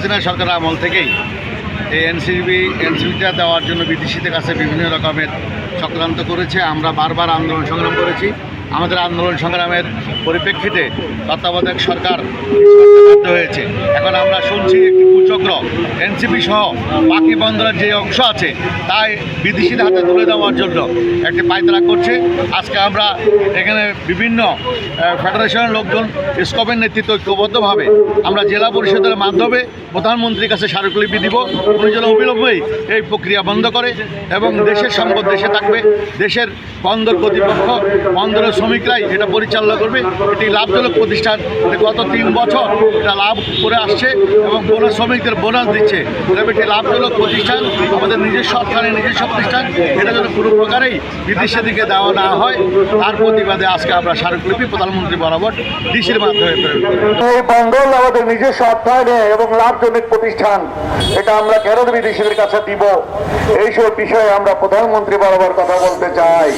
হাসিনা সরকারের আমল থেকেই এই এনসিপিটা দেওয়ার জন্য বিদেশিদের কাছে বিভিন্ন রকমের চক্রান্ত করেছে। আমরা বারবার আন্দোলন সংগ্রাম করেছি। আমাদের আন্দোলন সংগ্রামের পরিপ্রেক্ষিতে তত্ত্বাবধায়ক সরকার বাধ্য হয়েছে। এখন আমরা শুনছি একটি কুচক্র এনসিপি সহ বাকি বন্দরের যে অংশ আছে তাই বিদেশিদের হাতে তুলে দেওয়ার জন্য একটি পায়তারা করছে। আজকে আমরা এখানে বিভিন্ন ফেডারেশনের লোকজন স্কপের নেতৃত্ব ঐক্যবদ্ধভাবে আমরা জেলা পরিষদের মাধ্যমে প্রধানমন্ত্রীর কাছে স্মারকলিপি দিব। উনি যেন অবিলম্বেই এই প্রক্রিয়া বন্ধ করে এবং দেশের সম্পদ দেশে থাকবে। দেশের বন্দর কর্তৃপক্ষ বন্দরের শ্রমিকরাই এটা পরিচালনা করবে। এটি লাভজনক প্রতিষ্ঠান। গত 3 বছর এটা লাভ করে আসছে এবং কোনো শ্রমিকদের বোনাস দিচ্ছে। তবে এটি লাভজনক প্রতিষ্ঠান, আমাদের নিজস্ব অর্থায়নে নিজস্ব প্রতিষ্ঠান। এটা যেন কোনো প্রকারেই বিদেশের দিকে দেওয়া না হয় তার প্রতিবাদে আজকে আমরা স্মারকলিপি প্রধানমন্ত্রী বরাবর ডিসির মাধ্যমে প্রেরণ করি। এই বন্দর আমাদের নিজস্ব অর্থায়নে এবং লাভজনক প্রতিষ্ঠান, এটা আমরা কেন বিদেশিদের কাছে দিব, এইসব বিষয়ে আমরা প্রধানমন্ত্রী বরাবর কথা বলতে চাই।